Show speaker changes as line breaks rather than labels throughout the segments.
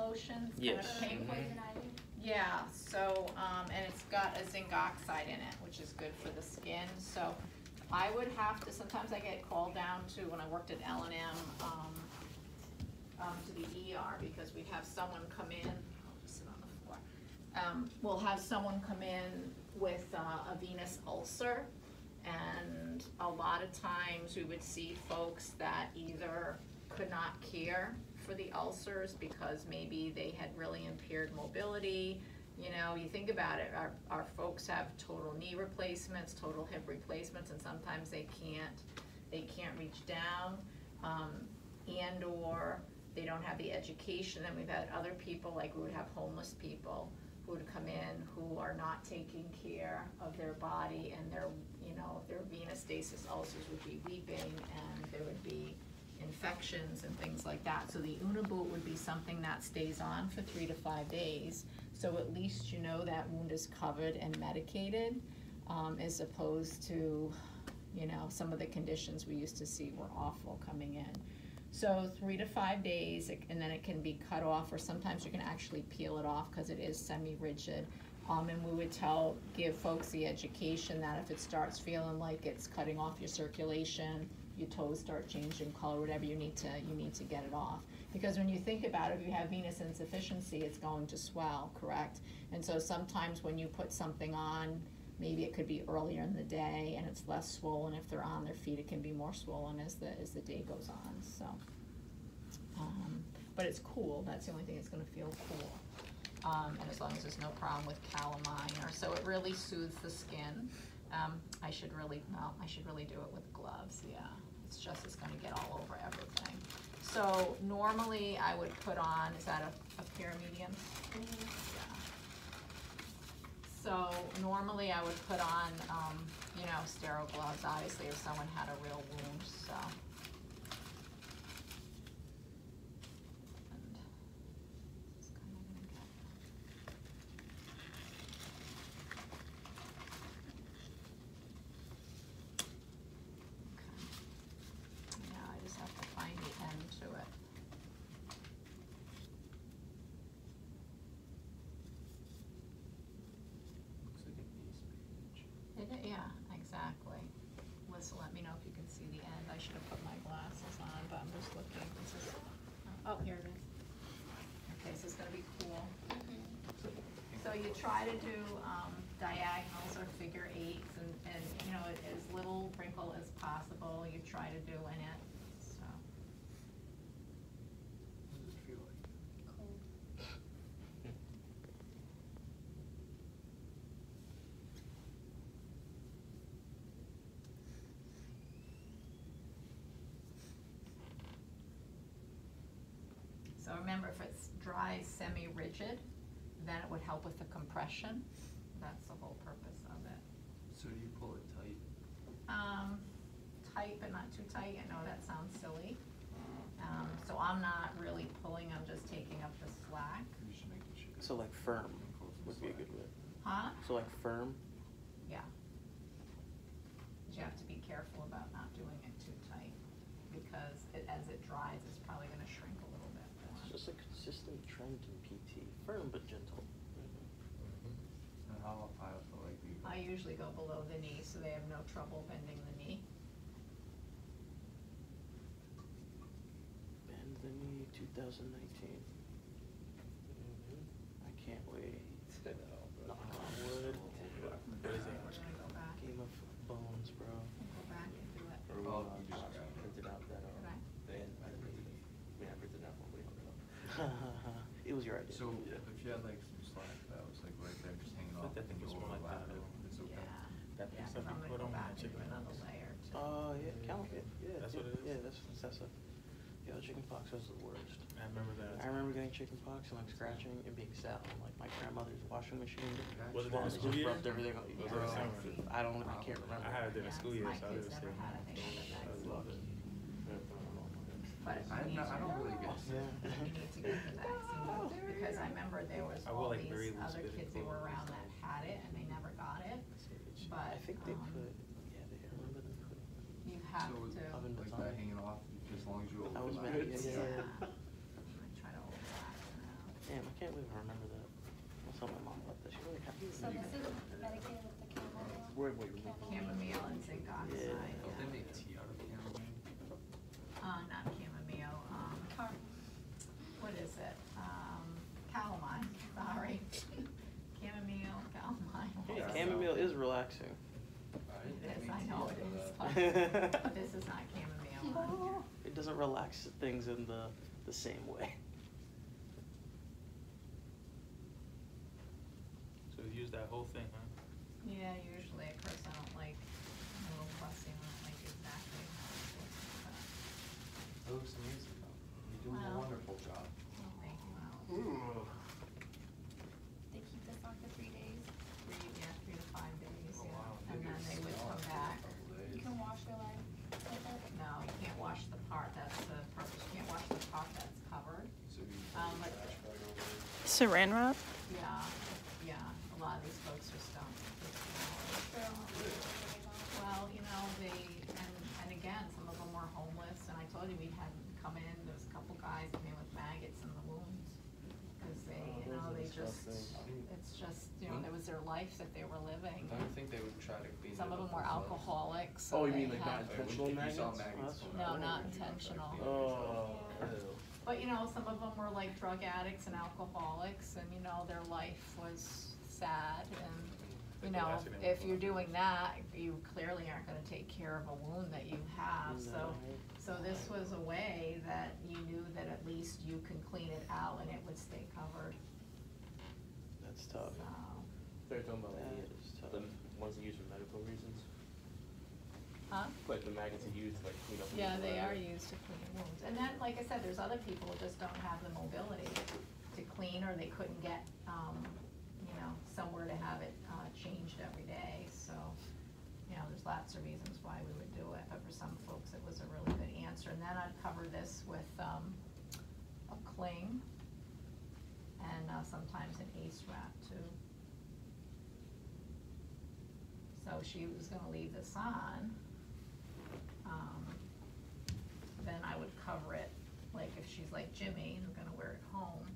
lotion.
Yes.
Pain poison ivy. Yeah, so, and it's got a zinc oxide in it, which is good for the skin, so I would have to, sometimes I get called down to, when I worked at L&M, to the ER, because we'd have someone come in, I'll just sit on the floor. We'll have someone come in with a venous ulcer, and a lot of times we would see folks that either could not care for the ulcers because maybe they had really impaired mobility. You know, you think about it, our folks have total knee replacements, total hip replacements, and sometimes they can't reach down, and or they don't have the education. And we've had other people, like we would have homeless people who would come in who are not taking care of their body, and their, you know, their venous stasis ulcers would be weeping, and there would be infections and things like that. So the Unna boot would be something that stays on for 3 to 5 days. So at least you know that wound is covered and medicated, as opposed to, you know, some of the conditions we used to see were awful coming in. So 3 to 5 days, and then it can be cut off, or sometimes you can actually peel it off because it is semi-rigid. And we would give folks the education that if it starts feeling like it's cutting off your circulation, your toes start changing color, whatever, you need to get it off. Because when you think about it, if you have venous insufficiency, it's going to swell, correct? And so sometimes when you put something on, maybe it could be earlier in the day and it's less swollen. If they're on their feet, it can be more swollen as the day goes on. So, but it's cool. That's the only thing that's going to feel cool. And as long as there's no problem with calamine, or so it really soothes the skin. I should really do it with gloves. Yeah, it's going to get all over everything. So normally I would put on, is that a pair medium? Yeah. So normally I would put on, you know, sterile gloves, obviously, if someone had a real wound. So. Yeah, exactly. Listen, let me know if you can see the end. I should have put my glasses on, but I'm just looking. This is, oh, here it is. Okay, so it's going to be cool. So you try to do diagonals or figure eights, and you know, as little wrinkle as possible you try to do in it. So.
What does it feel like?
Cold.
So remember, if it's dry, semi-rigid, then it would help with the compression. That's the whole purpose of it.
So do you pull it tight?
Tight, but not too tight. I know that sounds silly. So I'm not really pulling, I'm just taking up the slack.
You should make the chicken.
So like firm would be a good way.
Huh?
So like firm?
Yeah. But you have to be careful about not doing it too tight, because as it dries, it's probably going to shrink a little bit more.
It's just a consistent trend in PT. Firm but gentle.
And how high up the leg do you go?
I usually go below the knee, so they have no trouble bending the knee.
Bend the knee 2019. I can't wait. Knock on wood.
We're gonna go back.
Game of bones, bro.
Go back and do it.
Oh, you just got it.
Printed out that.
Okay.
Yeah, I printed out when we hung it up. It was your idea.
So
yeah.
if you had like some slack that was like right there, just hanging off.
But that thing is more like that.
It's okay.
Yeah.
That
Yeah,
piece
'cause
that
I'm
you
gonna
put
go
on
back
that
and do
chicken
another
pox.
layer too.
Yeah, yeah,
That's what it is?
Yeah, that's it. Yeah, chicken pox was the worst.
I remember that.
I remember getting chicken pox and like scratching and being sat on like my grandmother's washing machine.
Was it in
Swans
the school
just
year?
rubbed everything on.
Was it
Bro,
in summer?
I can't remember.
I had it in
Yeah,
school year,
my
so I
kids
was
never
saying.
had it. They had it
I
back
love it.
But
I don't really get sick.
Yeah.
you need to get the vaccine, because I remember there was
I will,
all
like,
these
very
other
loose
kids
fitting
they were
clothes.
around that had it and they never got it. But
I think they put, yeah, I remember them putting.
you have
So
to.
Oven
like
baton.
that hanging off as long as you
I was
open
mad,
it.
yeah.
I'm gonna try to hold that now.
don't even remember that. I'll tell my mom about that. She's really happy.
So this is medicated with the chamomile?
Where we remove
Chamomile and zinc oxide.
Yeah.
Don't they make tea out of chamomile?
Not chamomile,
Car-
what is it? Calamine, sorry. Chamomile, calamine.
Yeah, chamomile is relaxing.
It is, I know it is, but this is not chamomile on here.
It doesn't relax things in the same way.
So you use that whole thing, huh?
Yeah, usually, of course, I don't like, a little fussy, I don't like exactly how it's supposed to cut.
That looks amazing though. You're doing a
Well.
wonderful job.
Oh, thank you, Al.
They keep this on for 3 days.
3 to 5 days,
Oh,
yeah,
wow.
and then they would come back.
You can wash your leg with it.
No, you can't wash the part, that's the purpose, you can't wash the part that's covered.
So you
But,
Saran wrap?
yeah, a lot of these folks just don't. Well, you know, and again, some of them were homeless, and I told you we had them come in, there was a couple guys came in with maggots in the wounds. Cause they, you know, they just, it's just, you know, it was their life that they were living.
I would think they would try to clean it
Some of them
up
were
themselves.
alcoholics,
Oh,
so
you mean
they
like not
had,
intentional
If you saw
maggots?
maggots
Oh,
come
No,
out,
not
would you try to
intentional.
clean it yourself?
Oh, ew.
but you know, some of them were like drug addicts and alcoholics, and you know, their life was sad, and you know, if you're doing that, you clearly aren't gonna take care of a wound that you have, so this was a way that you knew that at least you can clean it out and it would stay covered,
That's tough.
so.
They're talking about
That is tough.
the ones that used for medical reasons,
Huh?
like the magnets are used to like clean up.
Yeah,
wounds or
they are
whatever.
used to clean wounds, and then, like I said, there's other people who just don't have the mobility to clean, or they couldn't get, you know, somewhere to have it, changed every day, so, you know, there's lots of reasons why we would do it, but for some folks, it was a really good answer, and then I'd cover this with, a cling, and, sometimes an ace wrap too. So she was gonna leave this on, then I would cover it, like if she's like Jimmy, who's gonna wear it home,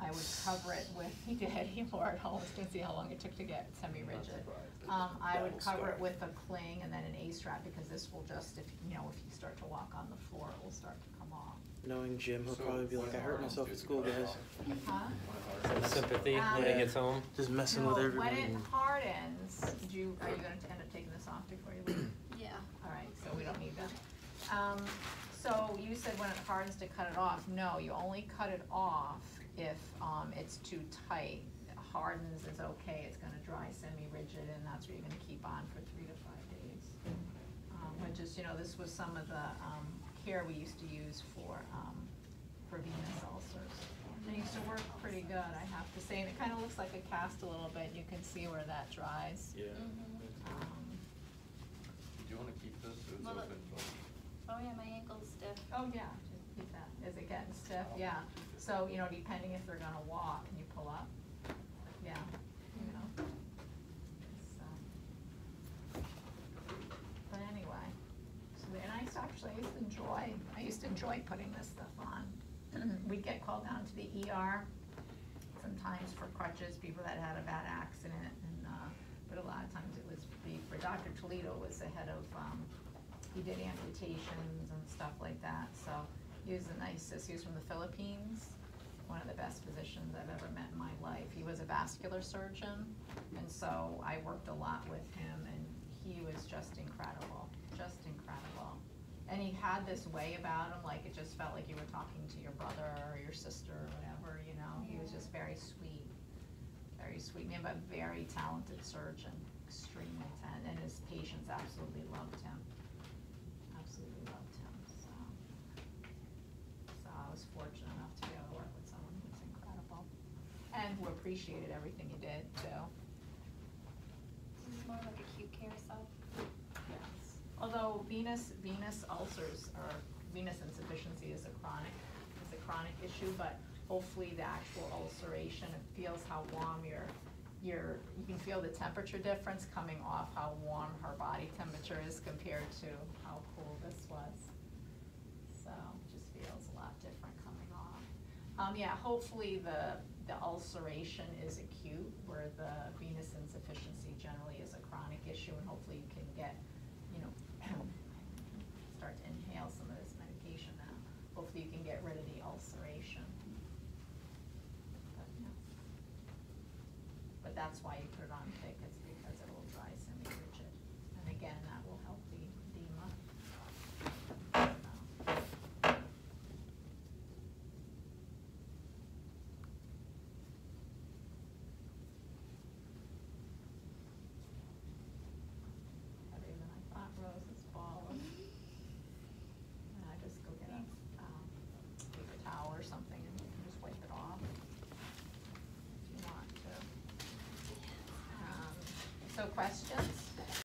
I would cover it with, he did, he wore it home, just to see how long it took to get semi-rigid. I would cover it with a cling and then an ace wrap, because this will just, if, you know, if you start to walk on the floor, it will start to come off.
Knowing Jim, he'll
So
probably be like,
when
I hurt
hardens
myself
do
at
the
school,
cut
guys.
off?
Huh?
When hardens-
Sympathy when
Yeah.
he gets home.
Just messing
No,
with everybody.
when it
and-
hardens, are you gonna end up taking this off before you leave?
Yeah.
All right, so we don't need that. So you said when it hardens to cut it off. No, you only cut it off if, it's too tight. Hardens is okay, it's gonna dry semi-rigid, and that's what you're gonna keep on for 3 to 5 days. Which is, you know, this was some of the, care we used to use for venous ulcers. They used to work pretty good, I have to say, and it kinda looks like a cast a little bit, you can see where that dries.
Yeah.
Do you wanna keep this, or it's
Well,
open?
Oh yeah, my ankle's stiff.
Oh, yeah, just keep that. Is it getting stiff? Yeah. So, you know, depending if they're gonna walk, can you pull up? Yeah, you know. So. But anyway, so and I used to enjoy putting this stuff on. We'd get called down to the ER sometimes for crutches, people that had a bad accident, and, but a lot of times it was for Dr. Toledo was the head of, he did amputations and stuff like that, so he was the nicest. He was from the Philippines, one of the best physicians I've ever met in my life. He was a vascular surgeon, and so I worked a lot with him, and he was just incredible, just incredible. And he had this way about him, like it just felt like you were talking to your brother or your sister or whatever, you know. He was just very sweet, but very talented surgeon, extremely talented, and his patients absolutely loved him. Absolutely loved him, so I was fortunate enough to be able to work with someone who was incredible, and who appreciated everything he did too.
This is more like acute care stuff.
Yes, although venous ulcers or venous insufficiency is a chronic issue, but hopefully the actual ulceration, it feels how warm you can feel the temperature difference coming off how warm her body temperature is compared to how cool this was. So it just feels a lot different coming off. Yeah, hopefully the ulceration is acute, where the venous insufficiency generally is a chronic issue, and hopefully you can get, you know, start to inhale some of this medication now. Hopefully you can get rid of the ulceration. But, yeah. But that's why you put it on thick, it's because it will dry semi-rigid. And again, that will help the edema. Better than I thought. Rose is falling. And I just go get a paper towel or something and you can just wipe it off if you want to. So questions?